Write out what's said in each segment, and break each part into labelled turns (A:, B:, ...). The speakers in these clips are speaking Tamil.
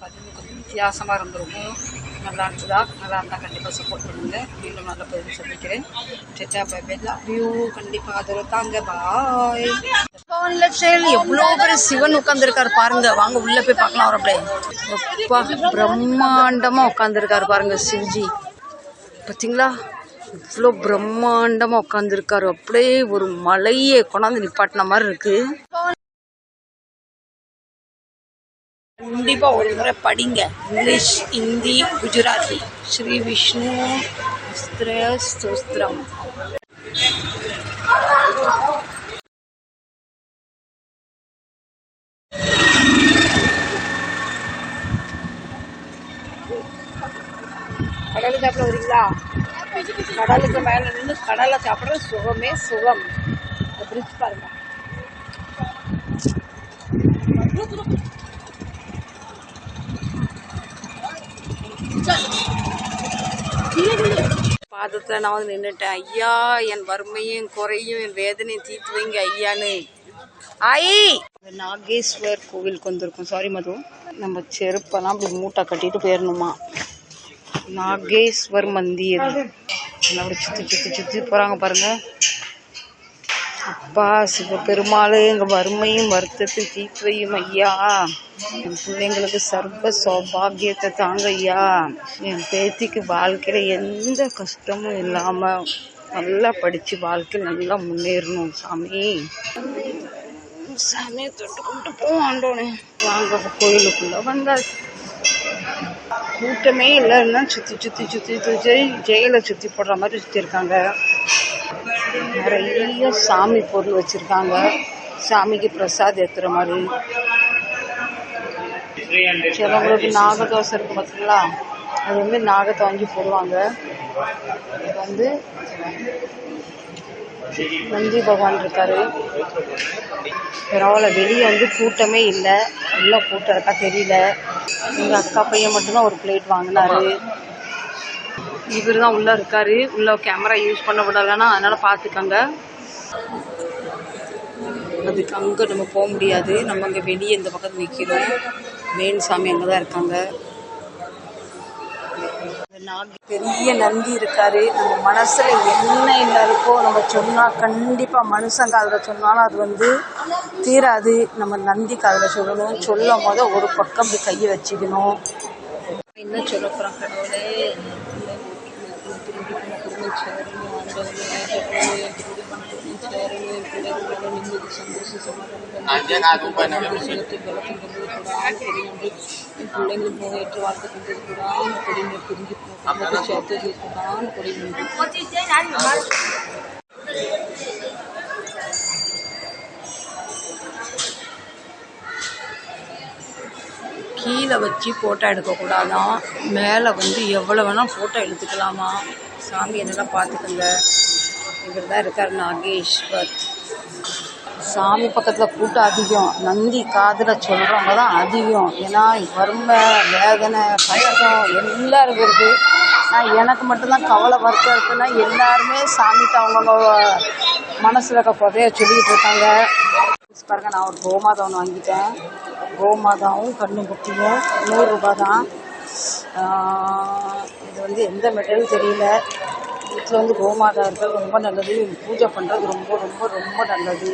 A: பார்த்தீங்கன்னா கொஞ்சம் வித்தியாசமாக இருந்திருக்கும். நல்லா இருந்ததா? நல்லா இருந்தால் கண்டிப்பாக சப்போர்ட் பண்ணுங்கள். மீண்டும் நல்ல பதில் சொல்லிக்கிறேன். Ta ta bye bye, love you. கண்டிப்பாக அதில் தாங்க. பாய். லெஃப்ட் சைடில் எவ்வளோ பேர் சிவன் உட்காந்துருக்காரு பாருங்க. வாங்க உள்ளே போய் பார்க்கலாம். அவர் அப்படியே அப்பா பிரம்மாண்டமாக உட்காந்துருக்காரு பாருங்க சிவ்ஜி. பார்த்தீங்களா இவ்வளோ பிரம்மாண்டமாக உட்காந்துருக்காரு. அப்படியே ஒரு மலையை கொண்டாந்து நிப்பாட்டின மாதிரி இருக்கு. கண்டிப்பாக ஒரு முறை படிங்க. இங்கிலீஷ், ஹிந்தி, குஜராத்தி. ஸ்ரீ விஷ்ணு ஸ்தோத்திரம். கடலை சாப்பிட வரீங்களா? கடலுக்கு மேலே நின்று கடலை சாப்பிட்ற சுகமே சுகம். பிரிட்ஜ் பாருங்க. பாதத்தில் நான் வந்து நின்றுட்டேன். ஐயா என் வறுமையும் குறையும் என் வேதனையும் தீர்த்து வைங்க ஐயான்னு. நாகேஸ்வர் கோவிலுக்கு வந்திருக்கோம். சாரி மது, நம்ம செருப்பெல்லாம் அப்படி மூட்டை கட்டிட்டு போயிடணுமா. நாகேஸ்வர் மந்திர் அப்படி சுற்றி போகிறாங்க பாருங்க. அப்பா சிவபெருமாள் எங்கள் வறுமையும் வருத்தத்தையும் தீர்த்து வையும் ஐயா. என் பிள்ளைங்களுக்கு சர்வ சௌபாகியத்தை தாங்க ஐயா. என் பேத்திக்கு வாழ்க்கையில் எந்த கஷ்டமும் இல்லாமல் நல்லா படித்து வாழ்க்கையில் நல்லா முன்னேறணும் சாமி. சாமியை தொட்டு கொண்டு போவோம் ஆண்டோனே. வாங்க கோயிலுக்குள்ளே வந்தால் கூட்டமே இல்லைன்னா சுற்றி ஜெயிலை சுற்றி போடுற மாதிரி சுற்றி இருக்காங்க. நிறைய சாமி பொருள் வச்சுருக்காங்க. சாமிக்கு பிரசாத் ஏற்றுற மாதிரி. சிலவங்களுக்கு நாகதோசை இருக்குது பார்த்தீங்களா, அது வந்து நாகத்தை வாங்கி போடுவாங்க. இது வந்து நந்தி பகவான் இருக்காரு. பரவாயில்ல, வெளியே வந்து கூட்டமே இல்லை. நல்லா கூட்டம் இருக்கா தெரியல. எங்கள் அக்கா பையன் மட்டும்தான் ஒரு பிளேட் வாங்கினாரு. இவர் தான் உள்ளே இருக்காரு. உள்ள கேமரா யூஸ் பண்ண விடலைன்னா அதனால் பார்த்துக்கங்க. அதுக்கு அங்கே நம்ம போக முடியாது. நம்ம அங்கே வெளியே இந்த பக்கத்தில் நிற்கிறோம். மெயின் சாமி அங்கே தான் இருக்காங்க. பெரிய நந்தி இருக்காரு. நம்ம மனசில் என்ன இல்லை இருக்கோ நம்ம சொன்னால் கண்டிப்பாக மனுஷன் காதில் சொன்னாலும் அது வந்து தீராது. நம்ம நந்தி காதில் சொல்லணும். சொல்லும் போது ஒரு பக்கம் அப்படி கையை வச்சுக்கணும். என்ன சொல்ல போகிறோம் கடவுளே, நிம்மதி சந்தோஷம் சமாதானம் பிள்ளைங்களுக்கு நோயற்ற வாழ்க்கை தந்தது கூடாது. கொடிமை பிரிஞ்சு சேர்த்து கூடாது. கொடிமை கீழே வச்சு ஃபோட்டோ எடுக்கக்கூடாதான். மேலே வந்து எவ்வளோ வேணால் ஃபோட்டோ எடுத்துக்கலாமா. சாமி என்னெல்லாம் பார்த்துக்கோங்க. இவர் தான் இருக்கார் நாகேஸ்வர். சாமி பக்கத்தில் கூட்டம் அதிகம். நந்தி காதில் சொல்கிறவங்க தான் அதிகம். ஏன்னா வறுமை வேதனை கஷ்டம் எல்லாம் இருக்குது. எனக்கு மட்டும்தான் கவலை வருத்தம் இருக்குன்னா எல்லாருமே சாமிக்கு அவங்களோட மனசில் இருக்க குறைய சொல்லிக்கிட்டு இருக்காங்க. பாருங்க, நான் ஒரு கோமாதா ஒன்று வாங்கிட்டேன். கோமாதாவும் கண்ணும் குட்டியும் 100 ரூபா தான். இது வந்து எந்த மெட்டீரியல் தெரியல. வீட்டில் வந்து கோமாதா இருக்கிறது ரொம்ப நல்லது. பூஜை பண்ணுறது ரொம்ப ரொம்ப ரொம்ப நல்லது.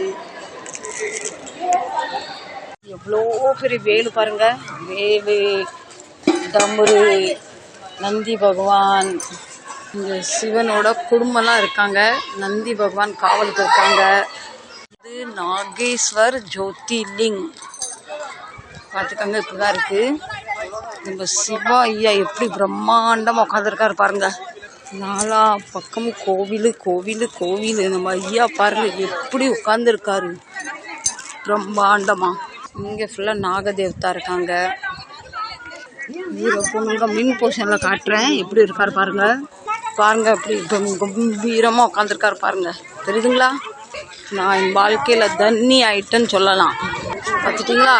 A: எவ்வளோ பெரிய வேலு பாருங்க. வேலு, டமுரு, நந்தி பகவான், இங்கே சிவனோட குடும்பம்லாம் இருக்காங்க. நந்தி பகவான் காவலுக்கு இருக்காங்க. இது நாகேஸ்வர் ஜோதிர்லிங் பார்த்துக்கங்க. இப்படி தான் இருக்குது. நம்ம சிவா ஐயா எப்படி பிரம்மாண்டமாக உட்காந்துருக்காரு பாருங்க. நாலா பக்கமும் கோவில் கோவில் கோவில். நம்ம ஐயா பாருங்க எப்படி உட்காந்துருக்காரு பிரம்மாண்டமாக. இங்கே ஃபுல்லாக நாகதேவதா இருக்காங்க. இங்கே மின் போர்ஷனில் காட்டுறேன் எப்படி இருக்காரு பாருங்க. பாருங்க அப்படி கம்பீரமாக உட்காந்துருக்காரு பாருங்க. தெரியுதுங்களா? நான் என் வாழ்க்கையில் தண்ணி ஆயிட்டேன்னு சொல்லலாம். பார்த்துட்டிங்களா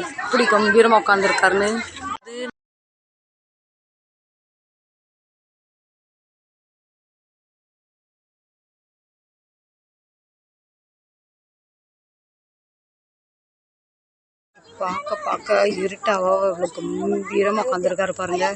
A: எப்படி கம்பீரமாக உட்காந்துருக்காருன்னு. பார்க்க பார்க்க இருட்டாவோ இவளுக்கு கம்பீரமாக உட்காந்துருக்காரு பாருங்க.